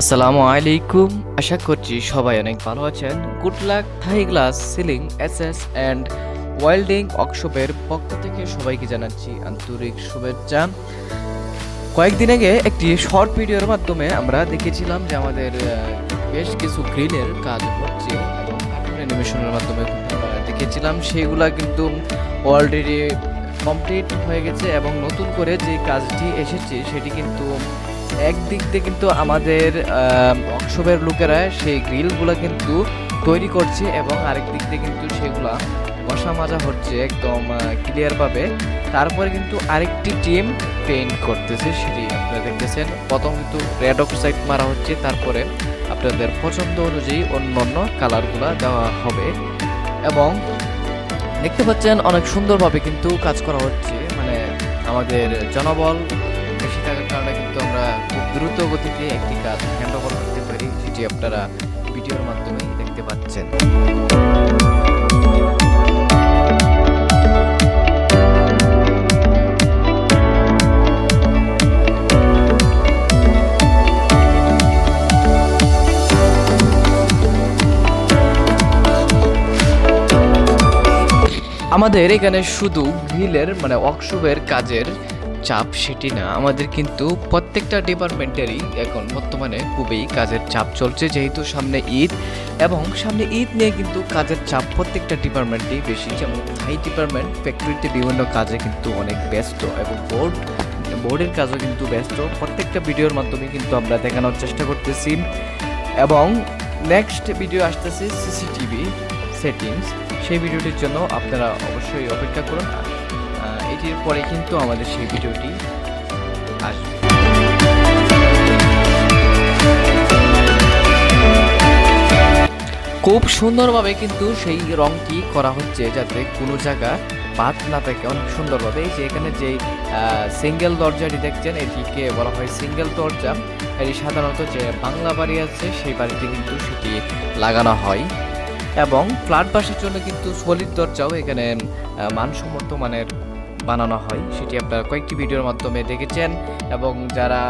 আসসালামু আলাইকুম। আশা করছি সবাই অনেক ভালো আছেন। Good luck Thai glass ceiling SS and welding ওয়ার্কশপের পক্ষ থেকে সবাইকে জানাচ্ছি আন্তরিক শুভেচ্ছা। কয়েকদিন আগে একটি শর্ট ভিডিওর মাধ্যমে আমরা দেখেছিলাম যে আমাদের বেশ কিছু গ্রিলের কাজ হচ্ছে এবং কার্টুন অ্যানিমেশনের মাধ্যমে দেখেছিলাম সেগুলা কিন্তু অলরেডি কমপ্লিট হয়ে গেছে এবং নতুন করে যে কাজটি এসেছে সেটি কিন্তু একদিক দিয়ে কিন্তু আমাদের ওয়ার্কশপের লোকেরা সেই গ্রিলগুলো কিন্তু তৈরি করছে এবং আরেক দিক দিয়ে কিন্তু সেগুলা ঘষা মাজা হচ্ছে একদম ক্লিয়ারভাবে। তারপরে কিন্তু আরেকটি টিম পেইন্ট করতেছে, সেটি আপনারা দেখতেছেন। প্রথম কিন্তু রেড অক্সাইড মারা হচ্ছে, তারপরে আপনাদের পছন্দ অনুযায়ী অন্যান্য কালারগুলো দেওয়া হবে এবং দেখতে পাচ্ছেন অনেক সুন্দরভাবে কিন্তু কাজ করা হচ্ছে। মানে আমাদের জনবল বেশি থাকার কারণে কিন্তু আমরা খুব দ্রুত গতিতে একটি কাজ হ্যান্ড ওভার করতে পারি, যেটি আপনারা ভিডিওর মাধ্যমে দেখতে পাচ্ছেন। আমাদের এখানে শুধু গ্রিলের মানে ওয়ার্কশপের কাজের চাপ সেটি না, আমাদের কিন্তু প্রত্যেকটা ডিপার্টমেন্টেরই এখন বর্তমানে খুবই কাজের চাপ চলছে, যেহেতু সামনে ঈদ এবং সামনে ঈদ নিয়ে কিন্তু কাজের চাপ প্রত্যেকটা ডিপার্টমেন্টেই বেশি। যেমন হাই ডিপার্টমেন্ট ফ্যাক্টরিতে বিভিন্ন কাজে কিন্তু অনেক ব্যস্ত এবং বোর্ডের কাজও কিন্তু ব্যস্ত। প্রত্যেকটা ভিডিওর মাধ্যমে কিন্তু আমরা দেখানোর চেষ্টা করতেছি এবং নেক্সট ভিডিও আসতেছে সিসিটিভি সেটিংস, সেই ভিডিওটির জন্য আপনারা অবশ্যই অপেক্ষা করুন। এটির পরে কিন্তু আমাদের সেই ভিডিওটি আসবে। খুব সুন্দরভাবে কিন্তু সেই রংটি করা হচ্ছে যাতে কোনো জায়গা বাদ না থাকে, অনেক সুন্দরভাবে। এই যে এখানে যে সিঙ্গেল দরজাটি দেখছেন এটিকে বলা হয় সিঙ্গেল দরজা। এটি সাধারণত যে বাংলা বাড়ি আছে সেই বাড়িতে কিন্তু সেটি লাগানো হয় এবং ফ্ল্যাট বাসার জন্য কিন্তু সলিড দরজাও এখানে মানসম্মত মানের বানানো হয়, সেটি আপনারা কয়েকটি ভিডিওর মাধ্যমে দেখেছেন। এবং যারা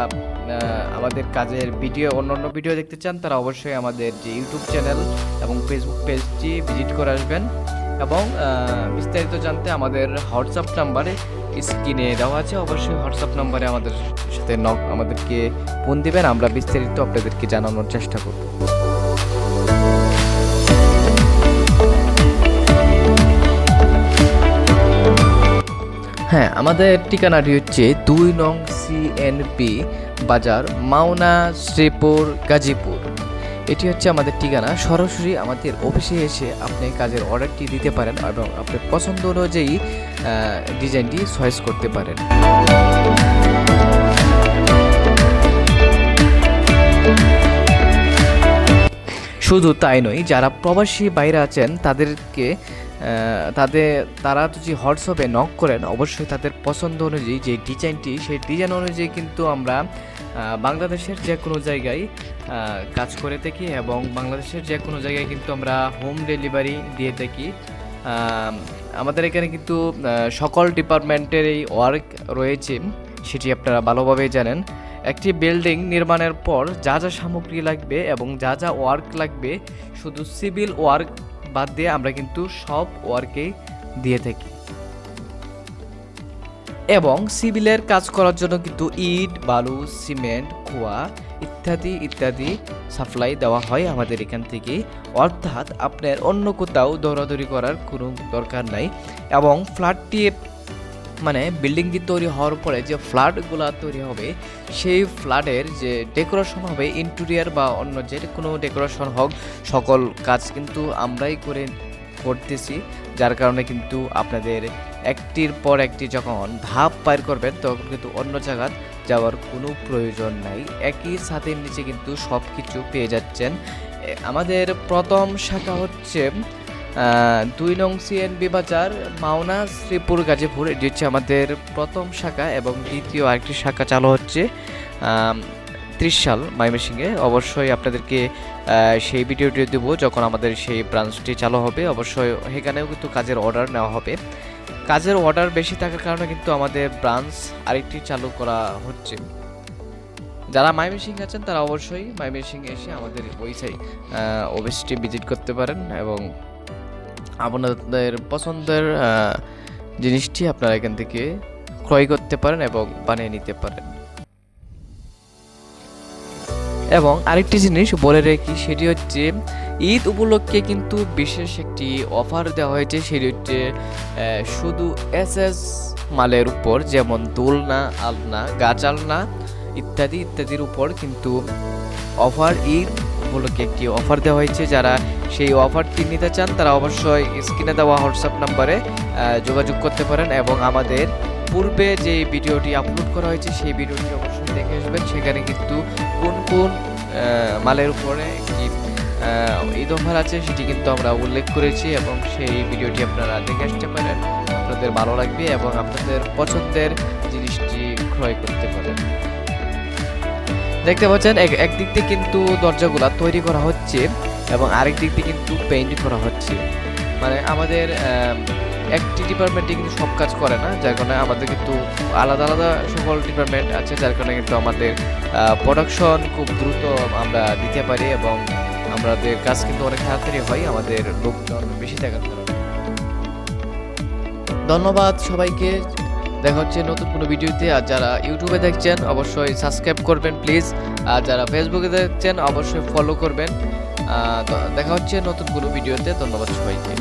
আমাদের কাজের ভিডিও অন্যান্য ভিডিও দেখতে চান তারা অবশ্যই আমাদের যে ইউটিউব চ্যানেল এবং ফেসবুক পেজটি ভিজিট করে আসবেন এবং বিস্তারিত জানতে আমাদের হোয়াটসঅ্যাপ নাম্বারে স্ক্রিনে দেওয়া আছে, অবশ্যই হোয়াটসঅ্যাপ নাম্বারে আমাদের সাথে আমাদেরকে ফোন দিবেন, আমরা বিস্তারিত আপনাদেরকে জানানোর চেষ্টা করব। হ্যাঁ, আমাদের ঠিকানাটি হচ্ছে 2 নং CNP বাজার, মাওনা, শ্রীপুর, গাজীপুর। এটি হচ্ছে আমাদের ঠিকানা। সরাসরি আমাদের অফিসে এসে আপনি কাজের অর্ডারটি দিতে পারেন এবং আপনার পছন্দ অনুযায়ী ডিজাইনটি চয়েস করতে পারেন। শুধু তাই নয়, যারা প্রবাসী বাইরে আছেন তারা যদি হোয়াটসঅ্যাপে নক করেন অবশ্যই তাদের পছন্দ অনুযায়ী যে ডিজাইনটি সেই ডিজাইন অনুযায়ী কিন্তু আমরা বাংলাদেশের যে কোনো জায়গায় কাজ করে থাকি এবং বাংলাদেশের যে কোনো জায়গায় কিন্তু আমরা হোম ডেলিভারি দিয়ে থাকি। আমাদের এখানে কিন্তু সকল ডিপার্টমেন্টের এই ওয়ার্ক রয়েছে, সেটি আপনারা ভালোভাবেই জানেন। একটি বিল্ডিং নির্মাণের পর যা যা সামগ্রী লাগবে এবং যা যা ওয়ার্ক লাগবে, শুধু সিভিল ওয়ার্ক বাদ দিয়ে আমরা কিন্তু সব ওয়ার্কেই দিয়ে থাকি এবং সিভিলের কাজ করার জন্য কিন্তু ইট, বালু, সিমেন্ট, খোয়া ইত্যাদি ইত্যাদি সাপ্লাই দেওয়া হয় আমাদের এখান থেকে। অর্থাৎ আপনার অন্য কোথাও দৌড়াদৌড়ি করার কোনো দরকার নাই এবং ফ্ল্যাটটি মানে বিল্ডিংটি তৈরি হওয়ার পরে যে ফ্ল্যাটগুলো তৈরি হবে সেই ফ্ল্যাটের যে ডেকোরেশন হবে, ইন্টেরিয়ার বা অন্য যে কোনো ডেকোরেশন হোক, সকল কাজ কিন্তু আমরাই করতেছি। যার কারণে কিন্তু আপনাদের একটির পর একটি যখন ধাপ পার করবেন তখন কিন্তু অন্য জায়গা যাওয়ার কোনো প্রয়োজন নাই, একই ছাদের নিচে কিন্তু সব কিছু পেয়ে যাচ্ছেন। আমাদের প্রথম শাখা হচ্ছে 2 নং CNP বাজার, মাওনা, শ্রীপুর, গাজীপুর। এটি হচ্ছে আমাদের প্রথম শাখা এবং দ্বিতীয় আরেকটি শাখা চালু হচ্ছে 30 সাল ময়মনসিংহে। অবশ্যই আপনাদেরকে সেই ভিডিওটি দেবো যখন আমাদের সেই ব্রাঞ্চটি চালু হবে। অবশ্যই এখানেও কিন্তু কাজের অর্ডার নেওয়া হবে। কাজের অর্ডার বেশি থাকার কারণে কিন্তু আমাদের ব্রাঞ্চ আরেকটি চালু করা হচ্ছে। যারা ময়মনসিংহ আছেন তারা অবশ্যই ময়মনসিংহ এসে আমাদের ওয়েবসাইট অফিসটি ভিজিট করতে পারেন এবং আপনাদের পছন্দের জিনিসটি আপনারা এখান থেকে ক্রয় করতে পারেন এবং বানিয়ে নিতে পারেন। এবং আরেকটি জিনিস বলে রাখি, সেটি হচ্ছে ঈদ উপলক্ষে কিন্তু বিশেষ একটি অফার দেওয়া হয়েছে, সেটি হচ্ছে শুধু এসএস মালের উপর, যেমন দোলনা, আলনা, গাছ আলনা ইত্যাদি ইত্যাদির উপর কিন্তু অফার, ঈদ উপলক্ষে একটি অফার দেওয়া হয়েছে। যারা সেই অফারটি নিতে চান তারা অবশ্যই স্ক্রিনে দেওয়া হোয়াটসঅ্যাপ নাম্বারে যোগাযোগ করতে পারেন এবং আমাদের পূর্বে যে ভিডিওটি আপলোড করা হয়েছে সেই ভিডিওটি অবশ্যই দেখে আসবেন। সেখানে কিন্তু কোন কোন মালের উপরে একটি ঈদ অফার আছে সেটি কিন্তু আমরা উল্লেখ করেছি এবং সেই ভিডিওটি আপনারা দেখে আসতে পারেন, আপনাদের ভালো লাগবে এবং আপনাদের পছন্দের জিনিসটি ক্রয় করতে পারেন। দেখতে পাচ্ছেন একদিক দিয়ে কিন্তু দরজাগুলা তৈরি করা হচ্ছে এবং আরেক দিক দিয়ে কিন্তু পেইন্ট করা হচ্ছে। মানে আমাদের একটি ডিপার্টমেন্টে কিন্তু সব কাজ করে না, যার কারণে আমাদের কিন্তু আলাদা আলাদা সকল ডিপার্টমেন্ট আছে, যার কারণে কিন্তু আমাদের প্রোডাকশন খুব দ্রুত আমরা দিতে পারি এবং আমাদের কাজ কিন্তু অনেক তাড়াতাড়ি হয় আমাদের লোকজন বেশি থাকার কারণে। ধন্যবাদ সবাইকে, দেখা হচ্ছে নতুন কোনো ভিডিওতে। আর যারা ইউটিউবে দেখছেন অবশ্যই সাবস্ক্রাইব করবেন প্লিজ, আর যারা ফেসবুকে দেখছেন অবশ্যই ফলো করবেন। দেখা হচ্ছে নতুন কোনো ভিডিওতে। ধন্যবাদ সবাইকে।